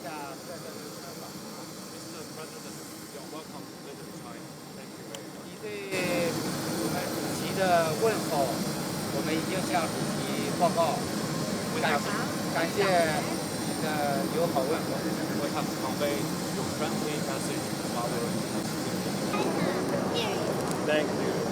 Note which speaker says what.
Speaker 1: Mr. President, you're welcome to visit China. Thank you very much.
Speaker 2: 你对我们主席的问候，我们已经向主席报告，We 感
Speaker 1: have
Speaker 2: 感谢您的友好问候。
Speaker 1: we have conveyed your friendly message to our.
Speaker 3: Yeah.
Speaker 1: Thank you.